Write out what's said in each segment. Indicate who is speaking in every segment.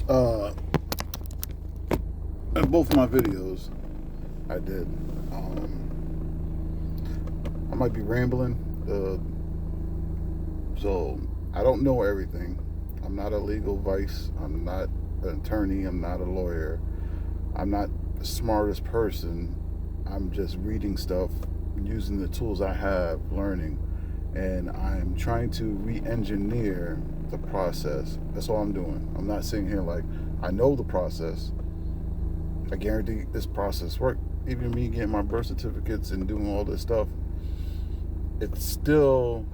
Speaker 1: Uh, in both my videos, I did. I might be rambling, so I don't know everything. I'm not a legal vice. I'm not an attorney. I'm not a lawyer. I'm not the smartest person. I'm just reading stuff, using the tools I have, learning, and I'm trying to re-engineer the process. That's all I'm doing. I'm not sitting here like I know the process. I guarantee this process worked. Even me getting my birth certificates and doing all this stuff, it's still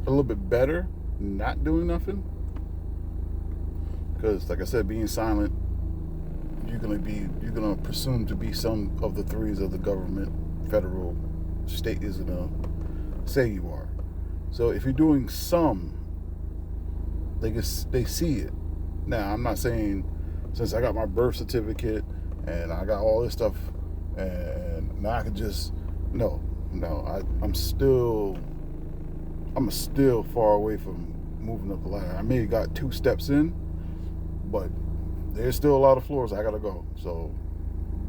Speaker 1: a little bit better not doing nothing. Because, like I said, being silent, you're gonna presume to be some of the threes of the government, federal, state is gonna say you are. So if you're doing some, they see it. Now I'm not saying since I got my birth certificate and I got all this stuff and now I can just no. I'm still far away from moving up the ladder. I may have got 2 steps in, but there's still a lot of floors I gotta go. So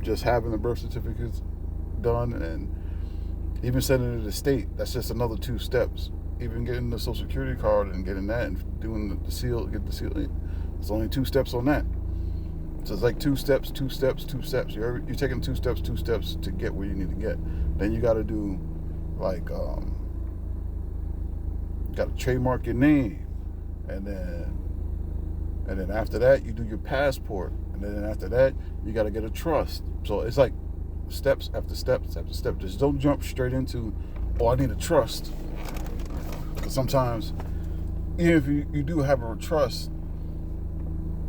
Speaker 1: just having the birth certificates done and even sending it to the state, that's just another 2 steps. Even getting the social security card and getting that and doing the seal, get the seal. It's only 2 steps on that. So it's like 2 steps, 2 steps, 2 steps. You're taking 2 steps, 2 steps to get where you need to get. Then you got to do like got to trademark your name, and then after that you do your passport, and then after that you got to get a trust. So it's like steps after steps after steps. Just don't jump straight into, oh, I need a trust. Because sometimes even if you do have a trust,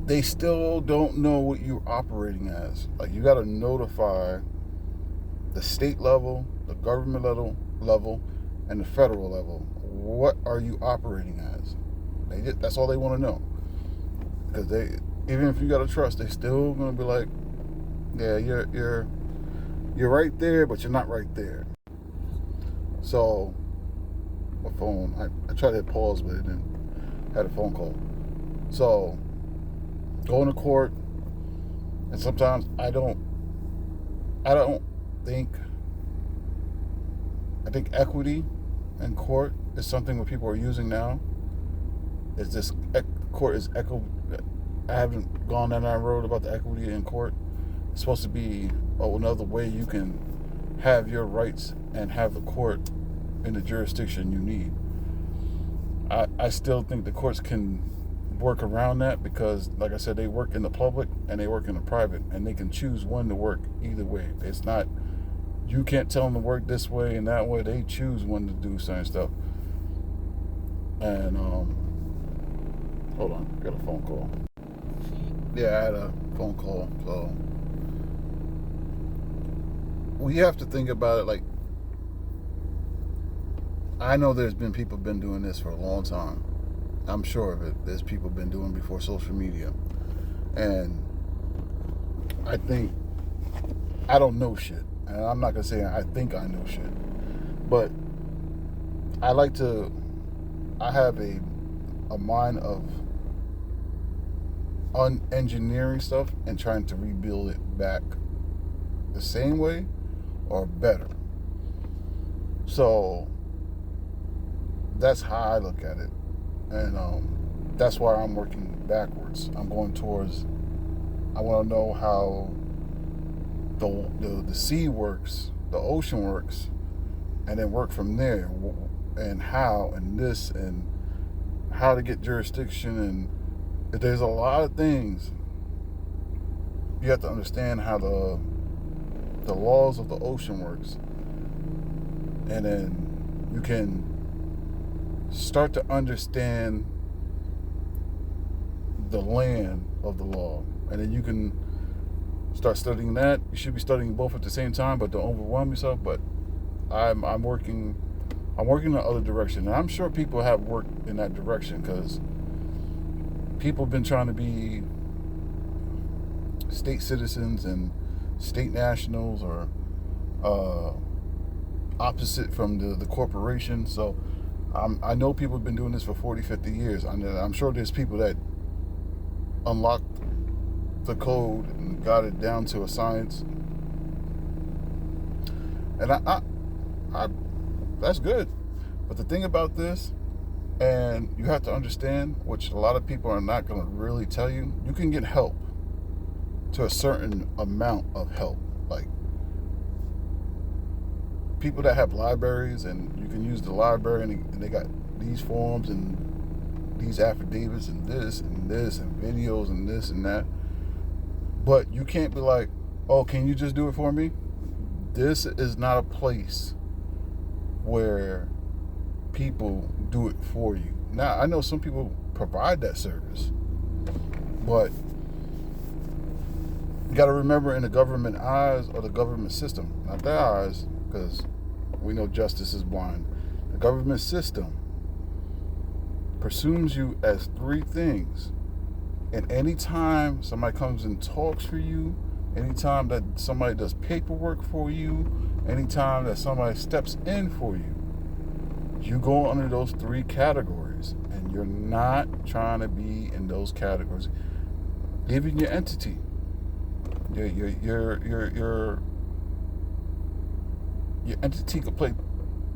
Speaker 1: they still don't know what you're operating as. Like you got to notify the state level, the government level, and the federal level. What are you operating as? That's all they want to know. Because even if you got a trust, they still gonna be like, yeah, you're right there, but you're not right there. So my phone, I tried to hit pause, but it didn't. Had a phone call. So going to court, and sometimes I don't think I think equity in court is something that people are using now. Is this court is echo? I haven't gone down that road about the equity in court. It's supposed to be another way you can have your rights and have the court in the jurisdiction you need. I still think the courts can work around that because, like I said, they work in the public and they work in the private, and they can choose when to work either way. It's not, you can't tell them to work this way and that way. They choose when to do certain stuff. And hold on, I got a phone call. Yeah, I had a phone call. So we have to think about it. Like, I know there's been people been doing this for a long time. I'm sure of it. There's people been doing before social media, and I think I don't know shit. And I'm not gonna say I think I know shit, but I like to. I have a mind of engineering stuff and trying to rebuild it back the same way or better. So that's how I look at it, and that's why I'm working backwards. I'm going towards. I want to know how the sea works, the ocean works, and then work from there, and how and this and how to get jurisdiction, and there's a lot of things. You have to understand how the laws of the ocean works, and then you can start to understand the land of the law, and then you can start studying that. You should be studying both at the same time, but don't overwhelm yourself. But I'm working in the other direction, and I'm sure people have worked in that direction because people have been trying to be state citizens and state nationals, or opposite from the corporation. So I know people have been doing this for 40, 50 years. I'm sure there's people that unlocked the code and got it down to a science. And I that's good. But the thing about this, and you have to understand, which a lot of people are not going to really tell you, you can get help to a certain amount of help. Like people that have libraries, and you can use the library, and they got these forms and these affidavits and this and this and videos and this and that. But you can't be like, oh, can you just do it for me? This is not a place where people do it for you. Now, I know some people provide that service, but you got to remember, in the government eyes, or the government system, not their eyes, because we know justice is blind. The government system presumes you as three things. And anytime somebody comes and talks for you, anytime that somebody does paperwork for you, anytime that somebody steps in for you, you go under those three categories, and you're not trying to be in those categories. Even your entity, your entity could play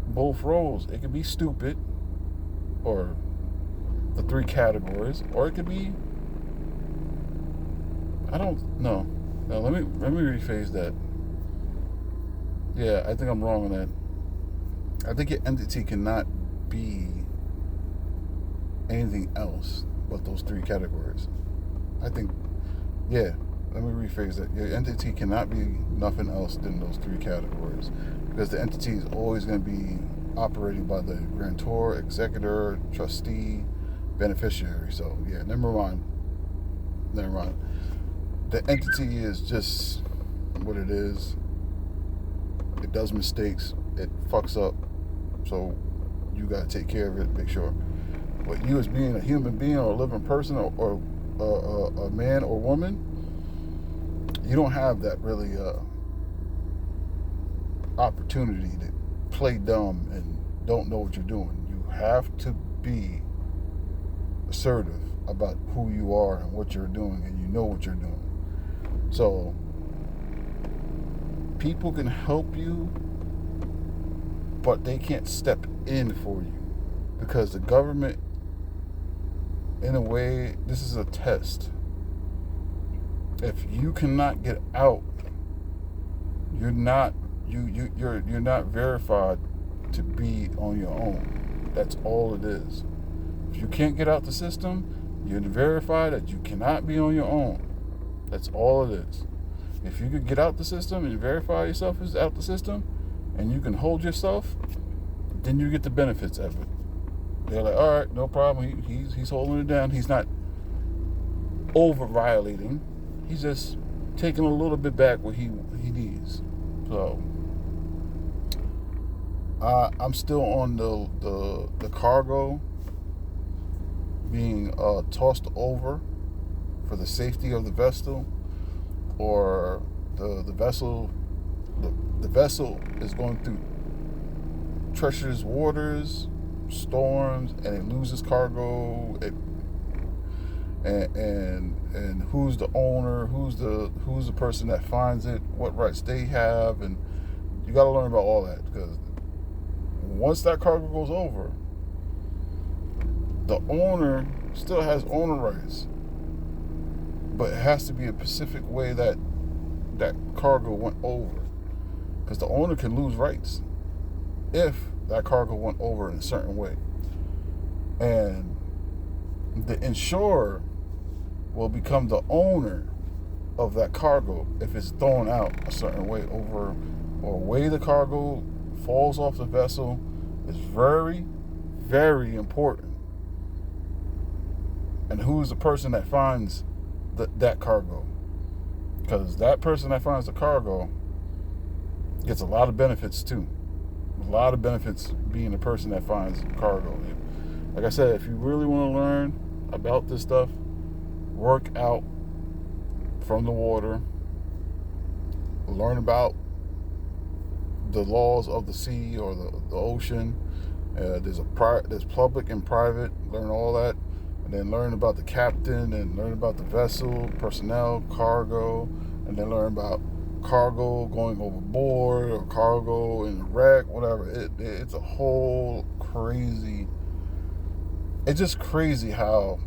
Speaker 1: both roles. It could be stupid, or the three categories, or it could be, I don't know. No, let me rephrase that. Yeah, I think I'm wrong on that. I think your entity cannot be anything else but those three categories. I think, yeah, let me rephrase that. Your entity cannot be nothing else than those three categories, because the entity is always going to be operating by the grantor, executor, trustee, beneficiary. So, yeah, never mind. The entity is just what it is. It does mistakes. It fucks up. So you got to take care of it, make sure. But you, as being a human being or a living person, or a man or woman, you don't have that really opportunity to play dumb and don't know what you're doing. You have to be assertive about who you are and what you're doing, and you know what you're doing. So people can help you, but they can't step in for you, because the government, in a way, this is a test. If you cannot get out, you're not verified to be on your own. That's all it is. If you can't get out the system, you're verified that you cannot be on your own. That's all it is. If you could get out the system and verify yourself as out the system, and you can hold yourself, then you get the benefits of it. They're like, all right, no problem. He's holding it down. He's not over violating. He's just taking a little bit back what he needs. So I'm still on the cargo being tossed over for the safety of the vessel, or the vessel. The vessel is going through treacherous waters, storms, and it loses cargo. And who's the owner? Who's the person that finds it? What rights they have? And you got to learn about all that, because once that cargo goes over, the owner still has owner rights, but it has to be a specific way that cargo went over, because the owner can lose rights if that cargo went over in a certain way, and the insurer will become the owner of that cargo if it's thrown out a certain way over, or way the cargo falls off the vessel is very, very important. And who's the person that finds that cargo? Because that person that finds the cargo gets a lot of benefits too. A lot of benefits being the person that finds cargo. Like I said, if you really want to learn about this stuff, work out from the water, learn about the laws of the sea or the ocean. There's public and private. Learn all that. and then learn about the captain, and learn about the vessel, personnel, cargo, and then learn about cargo going overboard or cargo in a wreck, whatever. It's a whole crazy. It's just crazy how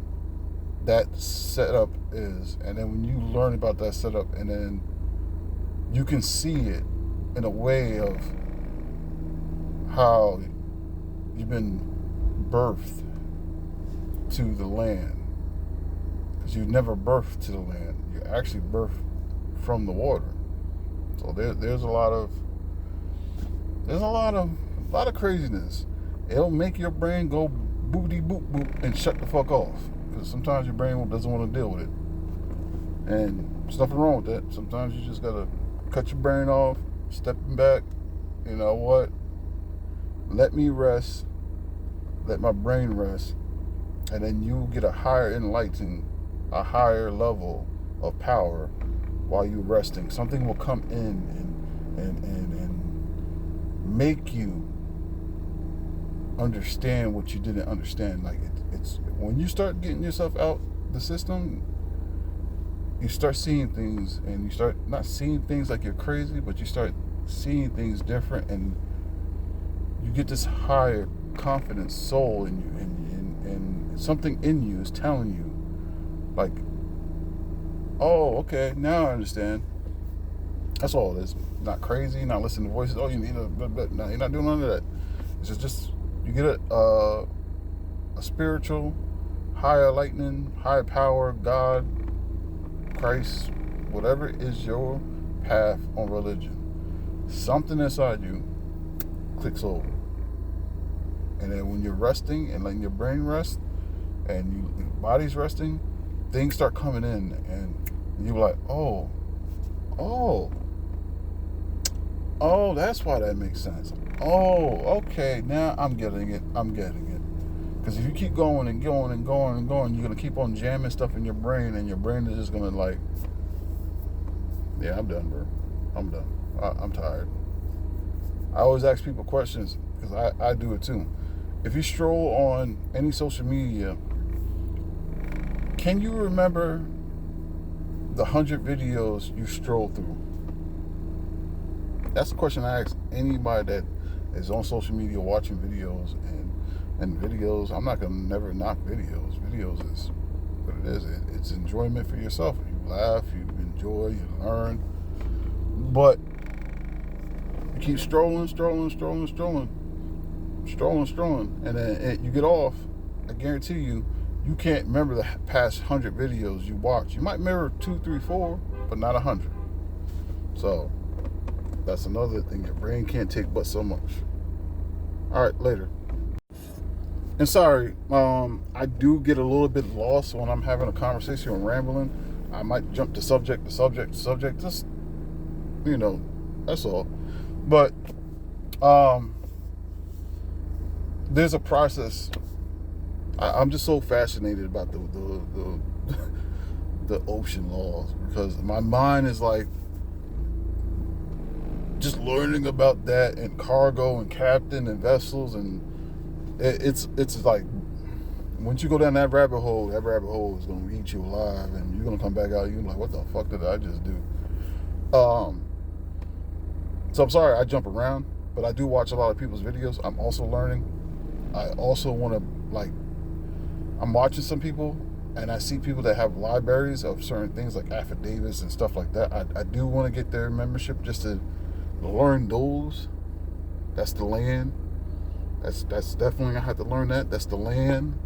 Speaker 1: that setup is, and then when you learn about that setup, and then you can see it in a way of how you've been birthed to the land, because you never birthed to the land, you actually birthed from the water. So there's a lot of craziness. It'll make your brain go boopity boop boop and shut the fuck off, because sometimes your brain doesn't want to deal with it, and there's nothing wrong with that. Sometimes you just gotta cut your brain off, stepping back. You know what? Let me rest. Let my brain rest, and then you get a higher enlightening, a higher level of power while you're resting. Something will come in and make you understand what you didn't understand. Like it's when you start getting yourself out the system, you start seeing things, and you start not seeing things like you're crazy, but you start seeing things different, and you get this higher confident soul in you, and something in you is telling you, like, oh, okay, now I understand. That's all it is. Not crazy, not listening to voices. Oh, you need a no, you're not doing none of that. It's just you get a spiritual, higher lightning, higher power, God, Christ, whatever is your path on religion. Something inside you clicks over. And then when you're resting and letting your brain rest, and your body's resting, things start coming in, and you're like, oh, that's why that makes sense. Oh, okay, now I'm getting it. Because if you keep going and going and going and going, you're going to keep on jamming stuff in your brain, and your brain is just going to like, yeah, I'm done, bro. I'm done. I'm tired. I always ask people questions, because I do it too. If you stroll on any social media, can you remember the 100 videos you strolled through? That's the question I ask anybody that is on social media watching videos, and videos. I'm not gonna never knock videos. Videos is what it is. It's enjoyment for yourself. You laugh, you enjoy, you learn. But you keep strolling, and then you get off. I guarantee you can't remember the past 100 videos you watched. You might remember 2, 3, 4, but not 100. So that's another thing. Your brain can't take but so much. All right, later. And sorry, I do get a little bit lost when I'm having a conversation or rambling. I might jump to subject. Just, that's all. But there's a process. I'm just so fascinated about the ocean laws, because my mind is like just learning about that, and cargo and captain and vessels, and it's like once you go down that rabbit hole is going to eat you alive, and you're going to come back out, you're like, what the fuck did I just do? So I'm sorry I jump around, but I do watch a lot of people's videos. I'm also learning. I also want to, like, I'm watching some people, and I see people that have libraries of certain things like affidavits and stuff like that. I do want to get their membership just to learn those. That's the land. That's definitely, I have to learn that. That's the land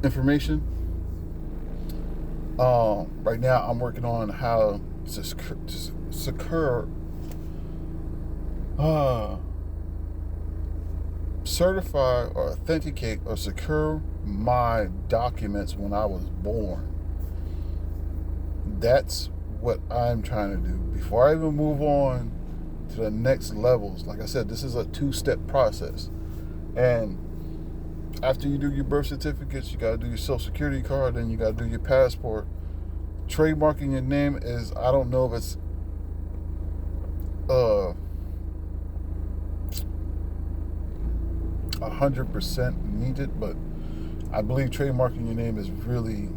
Speaker 1: information. Right now I'm working on how to secure, certify or authenticate or secure my documents when I was born. That's what I'm trying to do before I even move on to the next levels. Like I said, this is a 2-step process, and after you do your birth certificates, you got to do your social security card, then you got to do your passport. Trademarking your name is, I don't know if it's 100% needed, but I believe trademarking your name is really,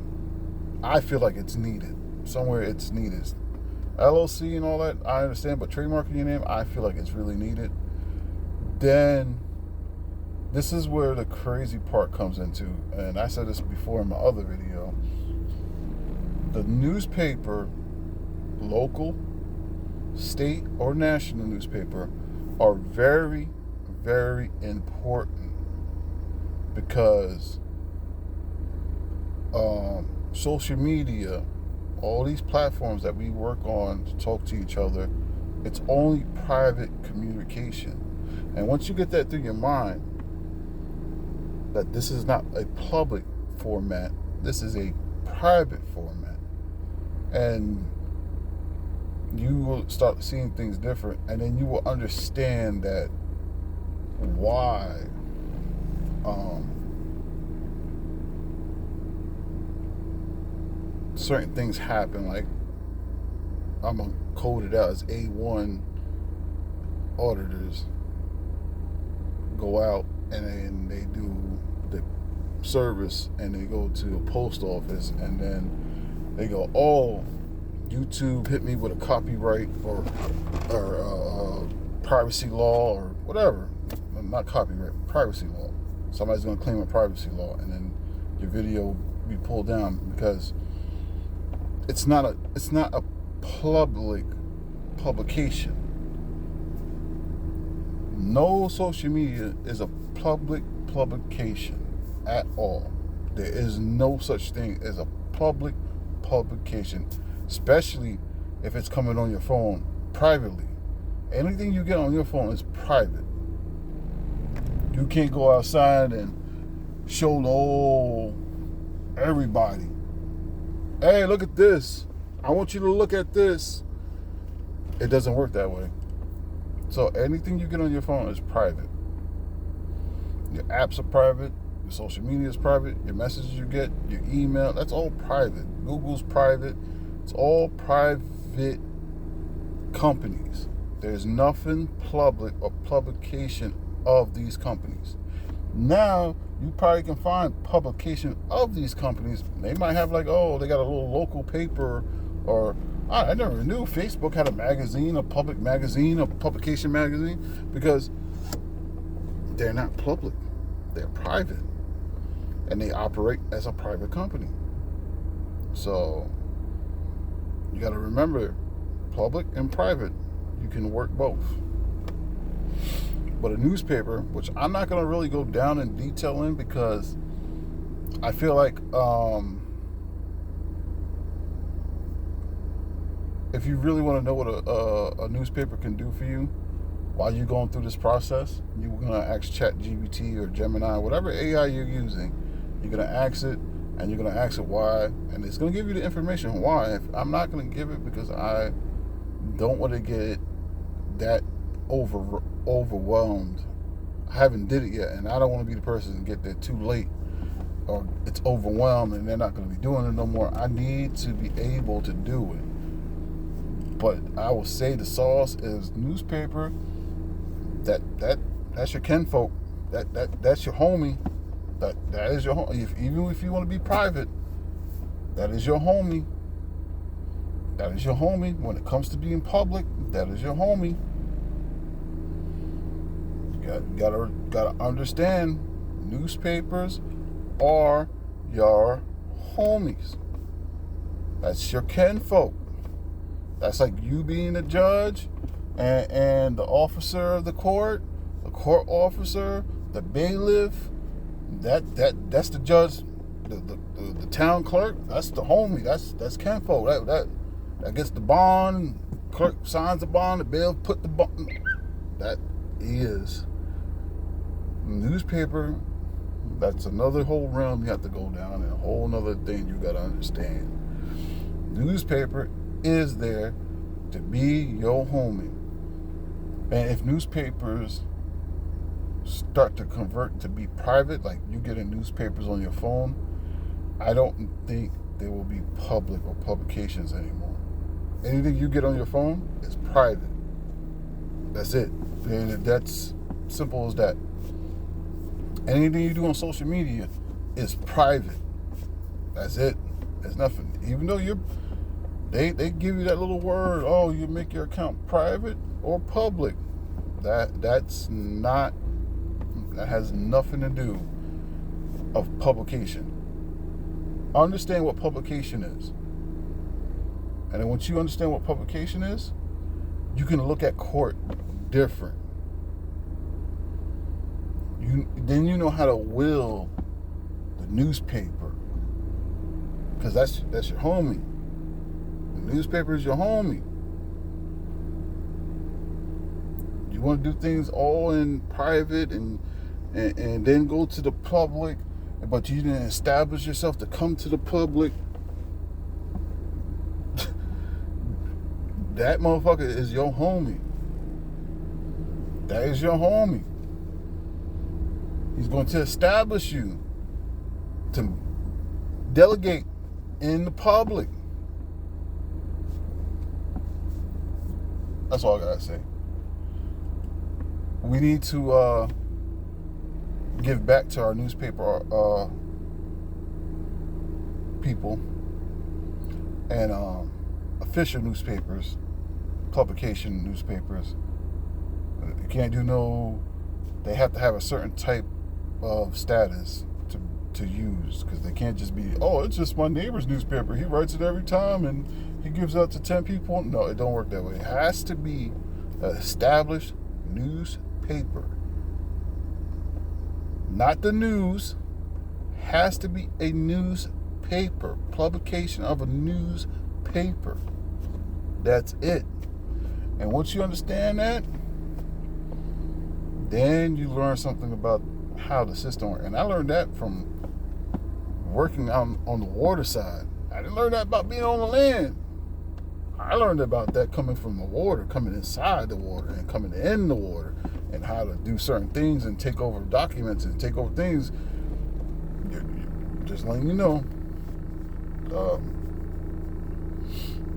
Speaker 1: I feel like it's needed. Somewhere it's needed. LLC and all that, I understand, but trademarking your name, I feel like it's really needed. Then, this is where the crazy part comes into, and I said this before in my other video. The newspaper, local, state, or national newspaper, are very, very important because social media, all these platforms that we work on to talk to each other, it's only private communication. And once you get that through your mind, that this is not a public format, this is a private format, and you will start seeing things different, and then you will understand that why certain things happen. Like, I'm gonna code it out as A1 auditors go out and then they do the service and they go to a post office and then they go, oh, YouTube hit me with a copyright or privacy law or whatever. Not copyright, privacy law. Somebody's gonna claim a privacy law, and then your video will be pulled down because it's not a public publication. No social media is a public publication at all. There is no such thing as a public publication, especially if it's coming on your phone privately. Anything you get on your phone is private. You can't go outside and show everybody, hey, look at this. I want you to look at this. It doesn't work that way. So anything you get on your phone is private. Your apps are private. Your social media is private. Your messages you get, your email, that's all private. Google's private. It's all private companies. There's nothing public or publication of these companies. Now, you probably can find publication of these companies. They might have like, oh, they got a little local paper, or I never knew Facebook had a magazine, a public magazine, a publication magazine, because they're not public. They're private. And they operate as a private company. So, you got to remember, public and private, you can work both. But a newspaper, which I'm not going to really go down in detail in because I feel like if you really want to know what a newspaper can do for you while you're going through this process, you're going to ask ChatGPT or Gemini, whatever AI you're using, you're going to ask it, and you're going to ask it why, and it's going to give you the information why. I'm not going to give it because I don't want to get that overwhelmed. I haven't did it yet, and I don't want to be the person to get there too late or it's overwhelmed and they're not going to be doing it no more. I need to be able to do it. But I will say the sauce is newspaper. That's your kinfolk. That's your homie. That is your home. Even if you want to be private, that is your homie. That is your homie. When it comes to being public, that is your homie. You gotta understand, newspapers are your homies. That's your kinfolk. That's like you being a judge and the officer of the court officer, the bailiff. That's the judge, the town clerk. That's the homie. That's kinfolk. That gets the bond. Clerk signs the bond. The bailiff put the bond. That is newspaper. That's another whole realm you have to go down, and a whole another thing you got to understand. Newspaper is there to be your homie. And if newspapers start to convert to be private, like you getting newspapers on your phone, I don't think there will be public or publications anymore. Anything you get on your phone is private. That's it. And that's simple as that. Anything you do on social media, is private. That's it. There's nothing. Even though they give you that little word, oh, you make your account private or public. That has nothing to do of publication. Understand what publication is. And then once you understand what publication is, you can look at court different. Then you know how to will the newspaper, because that's your homie. The newspaper is your homie. You want to do things all in private and then go to the public, but you didn't establish yourself to come to the public. That motherfucker is your homie. That is your homie. He's going to establish you to delegate in the public. That's all I gotta say. We need to give back to our newspaper people and official newspapers, publication newspapers. You can't do they have to have a certain type of status to use, because they can't just be, oh, it's just my neighbor's newspaper, he writes it every time and he gives out to 10 people. No, it don't work that way. It has to be an established newspaper, not the news. Has to be a newspaper, publication of a newspaper. That's it. And once you understand that, then you learn something about how the system works. And I learned that from working on the water side. I didn't learn that about being on the land. I learned about that coming from the water, coming inside the water and coming in the water, and how to do certain things and take over documents and take over things. Just letting you know,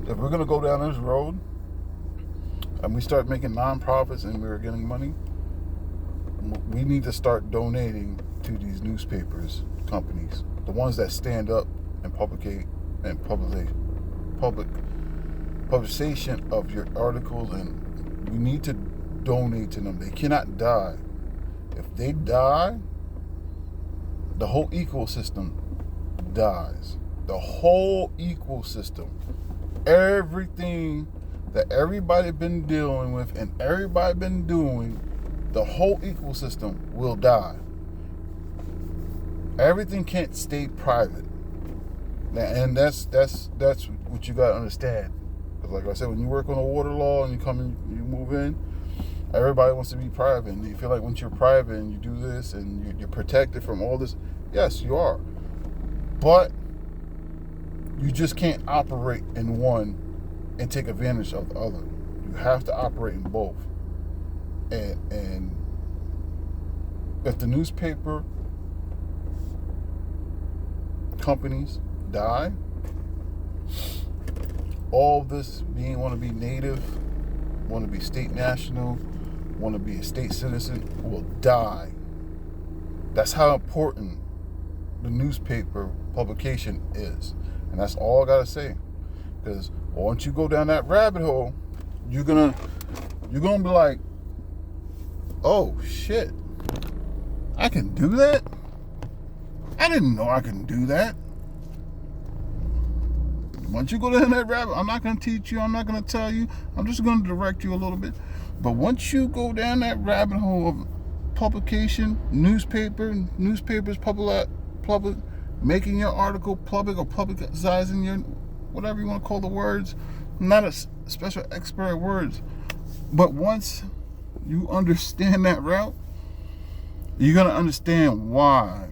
Speaker 1: if we're going to go down this road and we start making nonprofits and we're getting money, we need to start donating to these newspapers, companies, the ones that stand up and publication of your articles, and we need to donate to them. They cannot die. If they die, the whole ecosystem dies. The whole ecosystem. Everything that everybody been dealing with and everybody been doing, the whole ecosystem will die. Everything can't stay private. And that's what you gotta understand. Because like I said, when you work on a water law and you move in, everybody wants to be private. And you feel like once you're private and you do this and you're protected from all this, yes, you are. But you just can't operate in one and take advantage of the other. You have to operate in both. And if the newspaper companies die, all this want to be native, want to be state national, want to be a state citizen will die. That's how important the newspaper publication is. And that's all I gotta say. Because once you go down that rabbit hole, you're gonna be like, oh shit, I can do that? I didn't know I can do that. Once you go down that rabbit, I'm not going to teach you, I'm not going to tell you, I'm just going to direct you a little bit. But once you go down that rabbit hole of publication, newspapers, public, making your article public or publicizing your, whatever you want to call the words, I'm not a special expert at words, but once you understand that route, you're going to understand why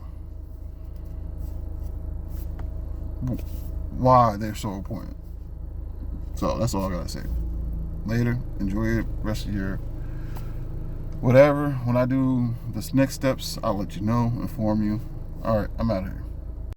Speaker 1: they're so important. So that's all I gotta say. Later, enjoy the rest of your whatever. When I do this next steps, I'll let you know, inform you. All right, I'm out of here.